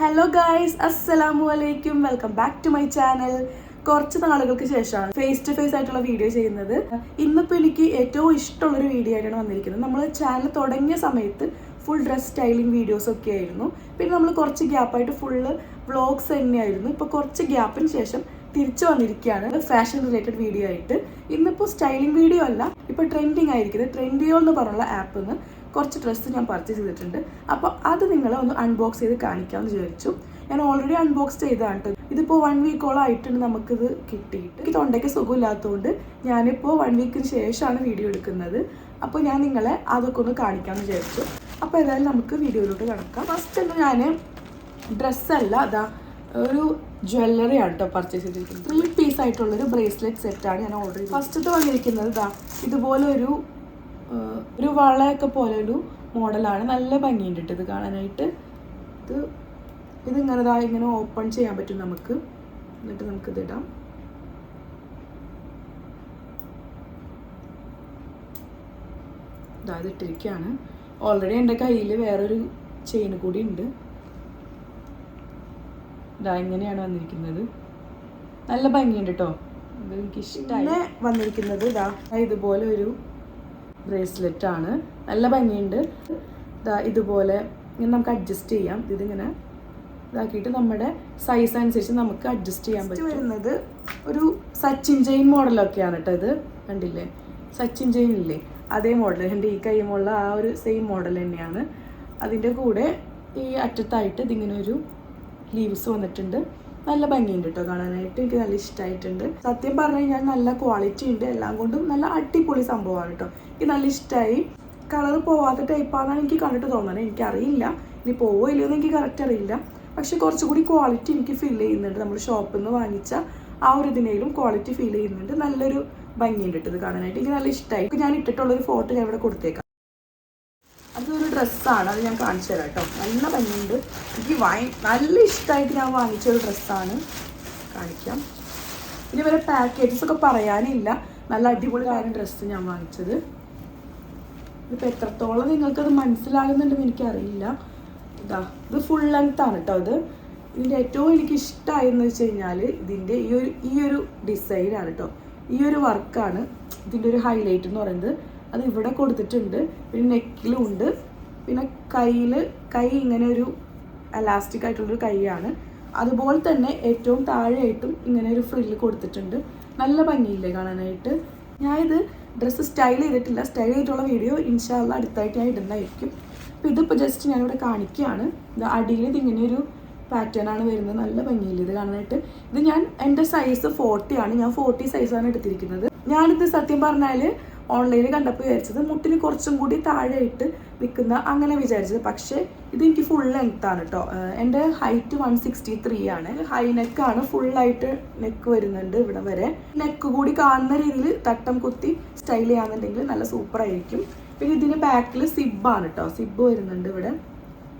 Hello guys, അസ്സലാമു അലൈക്കും. Welcome back to my channel. കുറച്ച് നാളുകൾക്ക് ശേഷമാണ് ഫേസ് ടു ഫേസ് ആയിട്ടുള്ള വീഡിയോ ചെയ്യുന്നത്. ഇന്നിപ്പോൾ എനിക്ക് ഏറ്റവും ഇഷ്ടമുള്ളൊരു വീഡിയോ ആയിട്ടാണ് വന്നിരിക്കുന്നത്. നമ്മൾ ചാനൽ തുടങ്ങിയ സമയത്ത് ഫുൾ ഡ്രസ് സ്റ്റൈലിംഗ് വീഡിയോസ് ഒക്കെ ആയിരുന്നു. പിന്നെ നമ്മൾ കുറച്ച് ഗ്യാപ്പായിട്ട് ഫുള്ള് വ്ളോഗ്സ് തന്നെയായിരുന്നു. ഇപ്പോൾ കുറച്ച് ഗ്യാപ്പിന് ശേഷം തിരിച്ചു വന്നിരിക്കുകയാണ് ഫാഷൻ റിലേറ്റഡ് വീഡിയോ ആയിട്ട്. ഇന്നിപ്പോൾ സ്റ്റൈലിംഗ് വീഡിയോ അല്ല, ഇപ്പോൾ ട്രെൻഡിങ് ആയിരിക്കുന്നത് ട്രെൻഡിയോ എന്ന് പറഞ്ഞുള്ള ആപ്പിൽ നിന്ന് കുറച്ച് ഡ്രസ്സ് ഞാൻ പർച്ചേസ് ചെയ്തിട്ടുണ്ട്. അപ്പോൾ അത് നിങ്ങളെ ഒന്ന് അൺബോക്സ് ചെയ്ത് കാണിക്കാമെന്ന് വിചാരിച്ചു. ഞാൻ ഓൾറെഡി അൺബോക്സ് ചെയ്തതാണ് കേട്ടോ. ഇതിപ്പോൾ 1 വീക്കോളം ആയിട്ടുണ്ട് നമുക്കിത് കിട്ടിയിട്ട്. എനിക്ക് തൊണ്ടയ്ക്ക് സുഖമില്ലാത്തതുകൊണ്ട് ഞാനിപ്പോൾ 1 വീക്കിന് ശേഷമാണ് വീഡിയോ എടുക്കുന്നത്. അപ്പോൾ ഞാൻ നിങ്ങളെ അതൊക്കെ ഒന്ന് കാണിക്കാമെന്ന് വിചാരിച്ചു. അപ്പോൾ ഏതായാലും നമുക്ക് വീഡിയോയിലോട്ട് കിടക്കാം. ഫസ്റ്റ് തന്നെ ഞാൻ ഡ്രസ്സല്ല, അതാ ഒരു ജ്വല്ലറി ആണ് കേട്ടോ പർച്ചേസ് ചെയ്തിരിക്കുന്നത്. 3 പീസ് ആയിട്ടുള്ളൊരു ബ്രേസ്ലെറ്റ് സെറ്റാണ് ഞാൻ ഓർഡർ ചെയ്തത്. ഫസ്റ്റത്തെ വന്നിരിക്കുന്നത് ഇതാ ഇതുപോലെ ഒരു വളയൊക്കെ പോലെ ഒരു മോഡലാണ്. നല്ല ഭംഗിയുണ്ട് ഇത് കാണാനായിട്ട്. ഇതിങ്ങനെ ഇങ്ങനെ ഓപ്പൺ ചെയ്യാൻ പറ്റും നമുക്ക്. എന്നിട്ട് നമുക്കിത് ഇടാം. ഇത് ഇട്ടിരിക്കുകയാണ്. ഓൾറെഡി എൻ്റെ കയ്യിൽ വേറൊരു ചെയിൻ കൂടി ഉണ്ട്. ഇങ്ങനെയാണ് വന്നിരിക്കുന്നത്. നല്ല ഭംഗിയുണ്ട് കേട്ടോ. ഇത് എനിക്ക് ഇഷ്ടമായി. പിന്നെ വന്നിരിക്കുന്നത് ഇതുപോലെ ഒരു ബ്രേസ്ലെറ്റ് ആണ്. നല്ല ഭംഗിയുണ്ട്. ഇതുപോലെ ഇങ്ങനെ നമുക്ക് അഡ്ജസ്റ്റ് ചെയ്യാം. ഇതിങ്ങനെ ഇതാക്കിയിട്ട് നമ്മുടെ സൈസ് അനുസരിച്ച് നമുക്ക് അഡ്ജസ്റ്റ് ചെയ്യാൻ പറ്റും. വരുന്നത് ഒരു സച്ചിൻ ചെയിൻ മോഡലൊക്കെയാണ് കേട്ടോ. ഇത് കണ്ടില്ലേ, സച്ചിൻ ചെയിൻ ഇല്ലേ, അതേ മോഡൽ. എൻ്റെ ഈ കൈമുള്ള ആ ഒരു സെയിം മോഡൽ തന്നെയാണ്. അതിൻ്റെ കൂടെ ഈ അറ്റത്തായിട്ട് ഇതിങ്ങനെ ഒരു ലീവ്സ് വന്നിട്ടുണ്ട്. നല്ല ഭംഗിയുണ്ട് കേട്ടോ കാണാനായിട്ട്. എനിക്ക് നല്ല ഇഷ്ടമായിട്ടുണ്ട്. സത്യം പറഞ്ഞു കഴിഞ്ഞാൽ നല്ല ക്വാളിറ്റി ഉണ്ട്. എല്ലാം കൊണ്ടും നല്ല അടിപൊളി സംഭവമാണ് കേട്ടോ. എനിക്ക് നല്ല ഇഷ്ടമായി. കളർ പോവാത്ത ടൈപ്പാണെന്നാണ് എനിക്ക് കണ്ടിട്ട് തോന്നുന്നത്. എനിക്കറിയില്ല ഇനി പോവോ ഇല്ലയോ എന്ന് എനിക്ക് കറക്റ്റ് അറിയില്ല. പക്ഷെ കുറച്ചുകൂടി ക്വാളിറ്റി എനിക്ക് ഫീൽ ചെയ്യുന്നുണ്ട്. നമ്മൾ ഷോപ്പിൽ നിന്ന് വാങ്ങിച്ച ആ ഒരു ഇതിനേലും ക്വാളിറ്റി ഫീൽ ചെയ്യുന്നുണ്ട്. നല്ലൊരു ഭംഗിയുണ്ട് കേട്ടോ ഇത് കാണാനായിട്ട്. എനിക്ക് നല്ല ഇഷ്ടമായി. ഞാൻ ഇട്ടിട്ടുള്ളൊരു ഫോട്ടോ ഞാൻ ഇവിടെ കൊടുത്തേക്കാം. അതൊരു ഡ്രസ്സാണ്, അത് ഞാൻ കാണിച്ചു തരാം കേട്ടോ. നല്ല ഭംഗിയുണ്ട്. എനിക്ക് നല്ല ഇഷ്ടമായിട്ട് ഞാൻ വാങ്ങിച്ചൊരു ഡ്രസ്സാണ്. കാണിക്കാം. ഇനി വരെ പാക്കേജസ് ഒക്കെ പറയാനില്ല. നല്ല അടിപൊളിയായ ഡ്രസ്സ് ഞാൻ വാങ്ങിച്ചത്. ഇതിപ്പോൾ എത്രത്തോളം നിങ്ങൾക്കത് മനസ്സിലാകുന്നുണ്ടെന്ന് എനിക്കറിയില്ല. ഇത് ഫുൾ ലെങ്ത് ആണ് കേട്ടോ. ഇതിൻ്റെ ഏറ്റവും എനിക്ക് ഇഷ്ടമായെന്ന് വെച്ച് കഴിഞ്ഞാൽ ഇതിൻ്റെ ഈ ഒരു ഡിസൈനാണ് കേട്ടോ. ഈ ഒരു വർക്കാണ് ഇതിൻ്റെ ഒരു ഹൈലൈറ്റ് എന്ന് പറയുന്നത്. അത് ഇവിടെ കൊടുത്തിട്ടുണ്ട്. പിന്നെ നെക്കിലും ഉണ്ട്. പിന്നെ കൈ ഇങ്ങനെ ഒരു എലാസ്റ്റിക് ആയിട്ടുള്ളൊരു കൈയാണ്. അതുപോലെ തന്നെ ഏറ്റവും താഴെയായിട്ടും ഇങ്ങനെ ഒരു ഫ്രില്ല് കൊടുത്തിട്ടുണ്ട്. നല്ല ഭംഗിയില്ലേ കാണാനായിട്ട്. ഞാനിത് ഡ്രസ്സ് സ്റ്റൈൽ ചെയ്തിട്ടില്ല. സ്റ്റൈൽ ചെയ്തിട്ടുള്ള വീഡിയോ ഇൻഷാ അല്ലാഹ് അടുത്തായിട്ട് ഞാൻ ഇടുന്നതായിരിക്കും. അപ്പോൾ ഇതിപ്പോൾ ജസ്റ്റ് ഞാനിവിടെ കാണിക്കുകയാണ്. അടിയിൽ ഇതിങ്ങനെ ഒരു പാറ്റേൺ ആണ് വരുന്നത്. നല്ല ഭംഗിയില്ല ഇത് കാണാനായിട്ട്. ഇത് എൻ്റെ സൈസ് 40 ആണ്. ഞാൻ 40 സൈസാണ് എടുത്തിരിക്കുന്നത്. ഞാനിത് സത്യം പറഞ്ഞാൽ ഓൺലൈനിൽ കണ്ടപ്പോൾ വിചാരിച്ചത് മുട്ടിന് കുറച്ചും കൂടി താഴെയായിട്ട് നിൽക്കുന്ന അങ്ങനെ വിചാരിച്ചത്. പക്ഷേ ഇതെനിക്ക് ഫുൾ ലെങ്ത് ആണ് കേട്ടോ. എൻ്റെ ഹൈറ്റ് 163 ആണ്. ഹൈ നെക്കാണ്. ഫുള്ളായിട്ട് നെക്ക് വരുന്നുണ്ട് ഇവിടെ വരെ. നെക്ക് കൂടി കാണുന്ന രീതിയിൽ തട്ടം കുത്തി സ്റ്റൈൽ ചെയ്യാന്നുണ്ടെങ്കിൽ നല്ല സൂപ്പറായിരിക്കും. പിന്നെ ഇതിന് ബാക്കിൽ സിബാണ് കേട്ടോ. സിബ് വരുന്നുണ്ട് ഇവിടെ.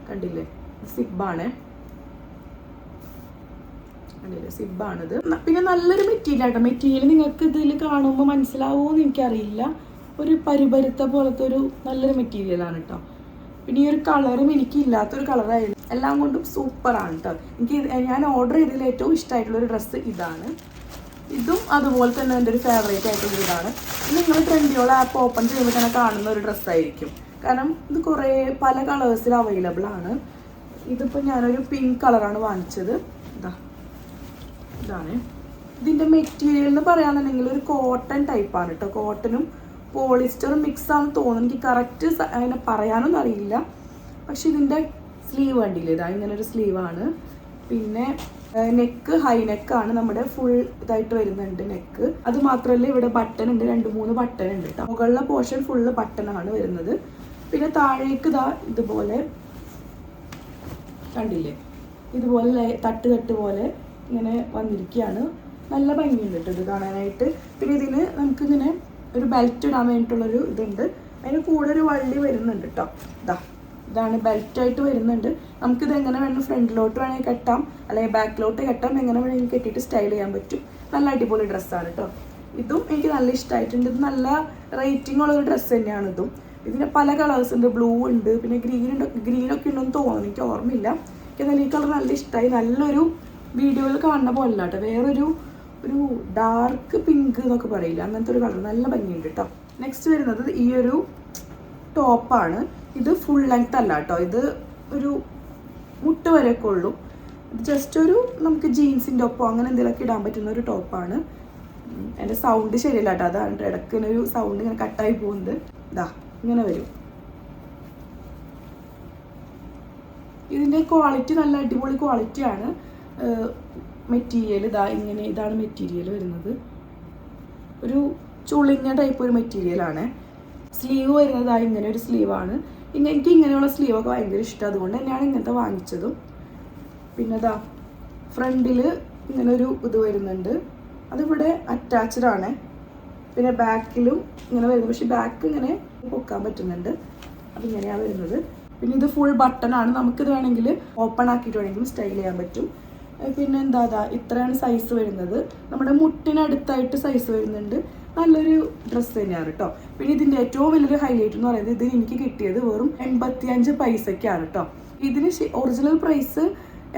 കണ്ടില്ലേ, സിബാണ്. സിബാണിത്. പിന്നെ നല്ലൊരു മെറ്റീരിയൽ ആട്ടോ. മെറ്റീരിയൽ നിങ്ങൾക്ക് ഇതിൽ കാണുമ്പോൾ മനസ്സിലാവുമോ എന്ന് എനിക്കറിയില്ല. ഒരു പരിപരുത്ത പോലത്തെ ഒരു നല്ലൊരു മെറ്റീരിയലാണ് കേട്ടോ. പിന്നെ ഈ ഒരു കളറും എനിക്ക് ഇല്ലാത്തൊരു കളറായിരുന്നു. എല്ലാം കൊണ്ടും സൂപ്പറാണ് കേട്ടോ. ഞാൻ ഓർഡർ ചെയ്തതിൽ ഏറ്റവും ഇഷ്ടമായിട്ടുള്ളൊരു ഡ്രസ്സ് ഇതാണ്. ഇതും അതുപോലെ തന്നെ എൻ്റെ ഒരു ഫേവറേറ്റ് ആയിട്ടുള്ള ഇതാണ്. നിങ്ങൾ ട്രെൻഡിയോള ആപ്പ് ഓപ്പൺ ചെയ്യുമ്പോൾ തന്നെ കാണുന്ന ഒരു ഡ്രസ്സായിരിക്കും. കാരണം ഇത് കുറേ പല കളേഴ്സിൽ അവൈലബിൾ ആണ്. ഇതിപ്പോൾ ഞാനൊരു പിങ്ക് കളറാണ് വാങ്ങിച്ചത്. ഇതാണ് ഇതിൻ്റെ മെറ്റീരിയൽ എന്ന് പറയാന്നുണ്ടെങ്കിൽ ഒരു കോട്ടൺ ടൈപ്പാണ് കേട്ടോ. കോട്ടനും പോളിസ്റ്ററും മിക്സ് ആണെന്ന് തോന്നുന്നു. എനിക്ക് കറക്റ്റ് അതിനെ പറയാനൊന്നും അറിയില്ല. പക്ഷെ ഇതിൻ്റെ സ്ലീവ് കണ്ടില്ലേ, ഇങ്ങനെ ഒരു സ്ലീവാണ്. പിന്നെ നെക്ക് ഹൈ നെക്കാണ്. നമ്മുടെ ഫുൾ ഇതായിട്ട് വരുന്നുണ്ട് നെക്ക്. അത് മാത്രമല്ല ഇവിടെ ബട്ടൺ ഉണ്ട്. 2-3 ബട്ടൺ ഉണ്ട് കേട്ടോ. മുകളിലെ പോർഷൻ ഫുള്ള് ബട്ടണാണ് വരുന്നത്. പിന്നെ താഴേക്ക് ഇതുപോലെ കണ്ടില്ലേ, ഇതുപോലെ തട്ട് പോലെ ഇങ്ങനെ വന്നിരിക്കുകയാണ്. നല്ല ഭംഗിയുണ്ട് കേട്ടോ ഇത് കാണാനായിട്ട്. പിന്നെ ഇതിന് നമുക്കിങ്ങനെ ഒരു ബെൽറ്റ് ഇടാൻ വേണ്ടിയിട്ടുള്ളൊരു ഇതുണ്ട്. അതിന് കൂടെ ഒരു വള്ളി വരുന്നുണ്ട് കേട്ടോ. ഇതാണ് ബെൽറ്റായിട്ട് വരുന്നുണ്ട്. നമുക്കിത് എങ്ങനെ വേണമെങ്കിൽ ഫ്രണ്ടിലോട്ട് വേണമെങ്കിൽ കെട്ടാം, അല്ലെങ്കിൽ ബാക്കിലോട്ട് കെട്ടാം. എങ്ങനെ വേണമെങ്കിൽ കെട്ടിയിട്ട് സ്റ്റൈൽ ചെയ്യാൻ പറ്റും. നല്ല അടിപൊളി ഡ്രസ്സാണ് കേട്ടോ. ഇതും എനിക്ക് നല്ല ഇഷ്ടമായിട്ടുണ്ട്. ഇത് നല്ല റേറ്റിംഗ് ഉള്ളൊരു ഡ്രസ്സ് തന്നെയാണ് ഇതും. ഇതിന് പല കളേഴ്സ് ഉണ്ട്. ബ്ലൂ ഉണ്ട്, പിന്നെ ഗ്രീനൊക്കെ ഉണ്ടെന്ന് തോന്നുന്നു, എനിക്ക് ഓർമ്മയില്ല. എന്നാൽ ഈ കളർ നല്ല ഇഷ്ടമായി. നല്ലൊരു വീഡിയോയിൽ കാണുന്ന പോലെ കേട്ടോ, വേറൊരു ഡാർക്ക് പിങ്ക് എന്നൊക്കെ പറയില്ല, അങ്ങനത്തെ ഒരു കളർ, നല്ല ഭംഗിയുണ്ട് കേട്ടോ. നെക്സ്റ്റ് വരുന്നത് ഈ ഒരു ടോപ്പാണ്. ഇത് ഫുൾ ലെങ്ത് അല്ല കേട്ടോ, ഇത് ഒരു മുട്ട് വരെയൊക്കെ ഉള്ളൂ. ഇത് ജസ്റ്റ് ഒരു നമുക്ക് ജീൻസിൻ്റെ ഒപ്പം അങ്ങനെ എന്തെങ്കിലുമൊക്കെ ഇടാൻ പറ്റുന്ന ഒരു ടോപ്പാണ്. എൻ്റെ സൗണ്ട് ശരിയല്ല കേട്ടോ, അതാണ് ഇടയ്ക്ക് ഒരു സൗണ്ട് ഇങ്ങനെ കട്ടായി പോകുന്നത്. ഇതാ ഇങ്ങനെ വരും. ഇതിൻ്റെ ക്വാളിറ്റി നല്ല അടിപൊളി ക്വാളിറ്റിയാണ്. മെറ്റീരിയൽ ഇതാണ് മെറ്റീരിയൽ വരുന്നത്. ഒരു ചുളിഞ്ഞ ടൈപ്പ് ഒരു മെറ്റീരിയലാണ്. സ്ലീവ് വരുന്നത് ഇങ്ങനെ ഒരു സ്ലീവാണ്. എനിക്ക് ഇങ്ങനെയുള്ള സ്ലീവൊക്കെ ഭയങ്കര ഇഷ്ടം, അതുകൊണ്ട് തന്നെയാണ് ഇങ്ങനത്തെ വാങ്ങിച്ചതും. പിന്നെ ഫ്രണ്ടിൽ ഇങ്ങനെ ഒരു ഇത് വരുന്നുണ്ട്, അതിവിടെ അറ്റാച്ച്ഡ് ആണ്. പിന്നെ ബാക്കിലും ഇങ്ങനെ വരുന്നത്, പക്ഷെ ബാക്ക് ഇങ്ങനെ പൊക്കാൻ പറ്റുന്നുണ്ട്, അതിങ്ങനെയാണ് വരുന്നത്. പിന്നെ ഇത് ഫുൾ ബട്ടണാണ്, നമുക്കിത് വേണമെങ്കിൽ ഓപ്പൺ ആക്കിയിട്ട് വേണമെങ്കിൽ സ്റ്റൈൽ ചെയ്യാൻ പറ്റും. പിന്നെ ഇത്രയാണ് സൈസ് വരുന്നത്. നമ്മുടെ മുട്ടിനടുത്തായിട്ട് സൈസ് വരുന്നുണ്ട്. നല്ലൊരു ഡ്രസ്സ് തന്നെയാണ് കേട്ടോ. പിന്നെ ഇതിൻ്റെ ഏറ്റവും വലിയൊരു ഹൈലൈറ്റ് എന്ന് പറയുന്നത്, ഇത് എനിക്ക് കിട്ടിയത് വെറും 85 പൈസയ്ക്കാണ് കേട്ടോ. ഇതിന് ഒറിജിനൽ പ്രൈസ്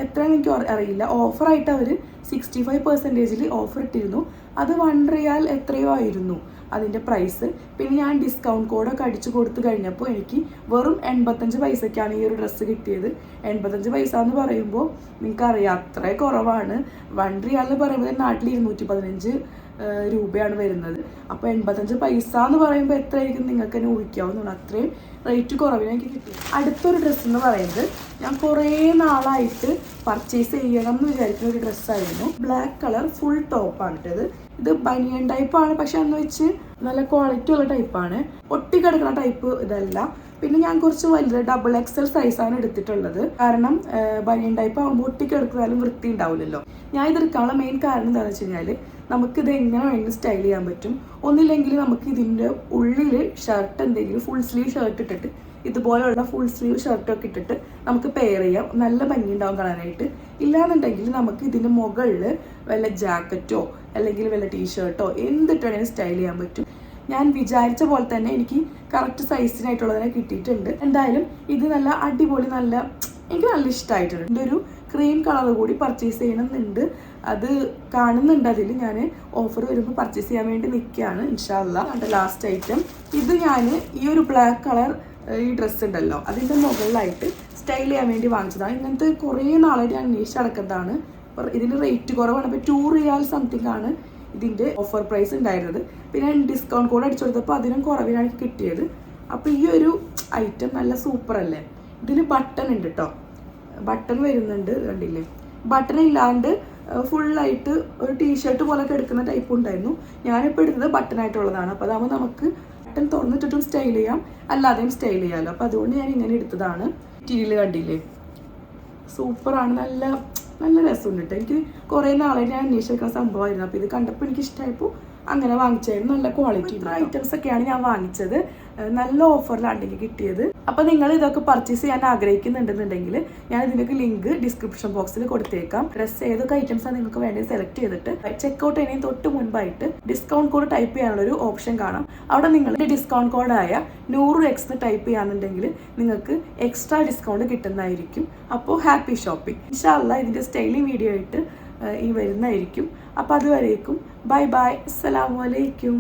എത്രയാണെന്ന് എനിക്ക് അറിയില്ല. ഓഫറായിട്ട് അവർ 65% ഓഫർ ഇട്ടിരുന്നു. അത് 1 റിയാൽ എത്രയോ ആയിരുന്നു അതിൻ്റെ പ്രൈസ്. പിന്നെ ഞാൻ ഡിസ്കൗണ്ട് കോഡൊക്കെ അടിച്ചു കൊടുത്തു കഴിഞ്ഞപ്പോൾ എനിക്ക് വെറും 85 പൈസയ്ക്കാണ് ഈ ഒരു ഡ്രസ്സ് കിട്ടിയത്. 85 പൈസ എന്ന് പറയുമ്പോൾ നിങ്ങൾക്കറിയാം അത്ര കുറവാണ്. 1 റിയാൽ എന്ന് പറയുമ്പോൾ നാട്ടിൽ 215 രൂപയാണ് വരുന്നത്. അപ്പോൾ 85 പൈസ എന്ന് പറയുമ്പോൾ എത്രയായിരിക്കും നിങ്ങൾക്ക് തന്നെ ഊഹിക്കാവുന്നതാണ്. അത്രയും റേറ്റ് കുറവിന് എനിക്ക് കിട്ടി. അടുത്തൊരു ഡ്രസ്സ് എന്ന് പറയുന്നത് ഞാൻ കുറേ നാളായിട്ട് പർച്ചേസ് ചെയ്യണം എന്ന് വിചാരിക്കുന്ന ഒരു ഡ്രസ്സായിരുന്നു. ബ്ലാക്ക് കളർ ഫുൾ ടോപ്പാണ് ഇട്ടത്. ഇത് ബനിയൻ ടൈപ്പാണ്, പക്ഷെ അന്ന് വെച്ച് നല്ല ക്വാളിറ്റി ഉള്ള ടൈപ്പാണ്. ഒട്ടിക്കിടക്കുന്ന ടൈപ്പ് ഇതല്ല. പിന്നെ ഞാൻ കുറച്ച് വലുത് XXL സൈസാണ് എടുത്തിട്ടുള്ളത്. കാരണം ബനിയൻ ടൈപ്പ് ആകുമ്പോൾ ഒട്ടിക്കിടക്കുന്നാലും വൃത്തി ഉണ്ടാവില്ലല്ലോ. ഞാൻ ഇതെടുക്കാനുള്ള മെയിൻ കാരണം എന്താണെന്ന് വെച്ച് കഴിഞ്ഞാൽ നമുക്കിത് എങ്ങനെ വേണമെങ്കിലും സ്റ്റൈൽ ചെയ്യാൻ പറ്റും. ഒന്നില്ലെങ്കിൽ നമുക്ക് ഇതിൻ്റെ ഉള്ളിൽ ഷർട്ട് എന്തെങ്കിലും ഫുൾ സ്ലീവ് ഷർട്ട് ഇട്ടിട്ട് ഇതുപോലെയുള്ള ഫുൾ സ്ലീവ് ഷർട്ടൊക്കെ ഇട്ടിട്ട് നമുക്ക് പെയർ ചെയ്യാം, നല്ല ഭംഗി ഉണ്ടാവും കാണാനായിട്ട്. ഇല്ലാന്നുണ്ടെങ്കിൽ നമുക്ക് ഇതിൻ്റെ മുകളിൽ വല്ല ജാക്കറ്റോ അല്ലെങ്കിൽ വല്ല ടീഷർട്ടോ എന്തിട്ടാണെങ്കിലും സ്റ്റൈൽ ചെയ്യാൻ പറ്റും. ഞാൻ വിചാരിച്ച പോലെ തന്നെ എനിക്ക് കറക്റ്റ് സൈസിനായിട്ടുള്ളതിനെ കിട്ടിയിട്ടുണ്ട്. എന്തായാലും ഇത് നല്ല അടിപൊളി, എനിക്ക് നല്ല ഇഷ്ടമായിട്ടുണ്ട്. ഇതിൻ്റെ ഒരു ക്രീം കളർ കൂടി പർച്ചേസ് ചെയ്യണമെന്നുണ്ട്. അത് കാണുന്നുണ്ട്, അതിൽ ഞാൻ ഓഫർ വരുമ്പോൾ പർച്ചേസ് ചെയ്യാൻ വേണ്ടി നിൽക്കുകയാണ് ഇൻഷാ അല്ലാഹ്. എൻ്റെ ലാസ്റ്റ് ഐറ്റം ഇത് ഞാൻ ഈ ഒരു ബ്ലാക്ക് കളർ ഈ ഡ്രസ്സ് ഉണ്ടല്ലോ അതിൻ്റെ മുകളിലായിട്ട് സ്റ്റൈൽ ചെയ്യാൻ വേണ്ടി വാങ്ങിച്ചതാണ്. ഇങ്ങനത്തെ കുറേ നാളായിട്ട് ഞാൻ അന്വേഷിച്ച് നടക്കുന്നതാണ്. ഇതിൻ്റെ റേറ്റ് കുറവാണ്. അപ്പോൾ 2 റിയാൽ സംതിങ് ആണ് ഇതിൻ്റെ ഓഫർ പ്രൈസ് ഉണ്ടായിരുന്നത്. പിന്നെ ഡിസ്കൗണ്ട് കോഡ് അടിച്ചു കൊടുത്തപ്പോൾ അതിനും കുറവിനാണ് കിട്ടിയത്. അപ്പോൾ ഈ ഒരു ഐറ്റം നല്ല സൂപ്പർ അല്ലേ. ഇതിൽ ബട്ടൺ ഉണ്ട് കേട്ടോ, ബട്ടൺ വരുന്നുണ്ട്, കണ്ടില്ലേ. ബട്ടൺ ഇല്ലാണ്ട് ഫുള്ളായിട്ട് ഒരു ടീഷർട്ട് പോലൊക്കെ എടുക്കുന്ന ടൈപ്പ് ഉണ്ടായിരുന്നു. ഞാനിപ്പോൾ എടുത്തത് ബട്ടണായിട്ടുള്ളതാണ്. അപ്പോൾ അതാകുമ്പോൾ നമുക്ക് ബട്ടൺ തുറന്നിട്ടിട്ടും സ്റ്റൈൽ ചെയ്യാം, അല്ലാതെയും സ്റ്റൈൽ ചെയ്യാമല്ലോ. അപ്പോൾ അതുകൊണ്ട് ഞാൻ ഇങ്ങനെ എടുത്തതാണ്. മെറ്റീരിയൽ കണ്ടില്ലേ, സൂപ്പറാണ്, നല്ല രസമുണ്ട് കേട്ടോ. എനിക്ക് കുറേ നാളായിട്ട് ഞാൻ അന്വേഷിക്കുന്ന സംഭവമായിരുന്നു. അപ്പോൾ ഇത് കണ്ടപ്പോൾ എനിക്ക് ഇഷ്ടമായപ്പോൾ അങ്ങനെ വാങ്ങിച്ചായിരുന്നു. നല്ല ക്വാളിറ്റി ഐറ്റംസ് ഒക്കെയാണ് ഞാൻ വാങ്ങിച്ചത്. നല്ല ഓഫറിലാണ് എനിക്ക് കിട്ടിയത്. അപ്പോൾ നിങ്ങൾ ഇതൊക്കെ പർച്ചേസ് ചെയ്യാൻ ആഗ്രഹിക്കുന്നുണ്ടെന്നുണ്ടെങ്കിൽ ഞാൻ ഇതിൻ്റെയൊക്കെ ലിങ്ക് ഡിസ്ക്രിപ്ഷൻ ബോക്സിൽ കൊടുത്തേക്കാം. ഡ്രസ്സ് ഏതൊക്കെ ഐറ്റംസാണ് നിങ്ങൾക്ക് വേണ്ടത് സെലക്ട് ചെയ്തിട്ട് ചെക്കൗട്ട് ചെയ്യുന്നതിന് തൊട്ട് മുൻപായിട്ട് ഡിസ്കൗണ്ട് കോഡ് ടൈപ്പ് ചെയ്യാനുള്ളൊരു ഓപ്ഷൻ കാണാം. അവിടെ നിങ്ങളുടെ ഡിസ്കൗണ്ട് കോഡായ 100X ടൈപ്പ് ചെയ്യാന്നുണ്ടെങ്കിൽ നിങ്ങൾക്ക് എക്സ്ട്രാ ഡിസ്കൗണ്ട് കിട്ടുന്നതായിരിക്കും. അപ്പോൾ ഹാപ്പി ഷോപ്പിംഗ്. ഇൻഷാ അല്ലാഹ് ഇതിൻ്റെ സ്റ്റൈലിംഗ് വീഡിയോ ആയിട്ട് ഈ വരുന്നതായിരിക്കും. അപ്പോൾ അതുവരേക്കും ബൈ ബൈ, അസ്സലാമു അലൈക്കും.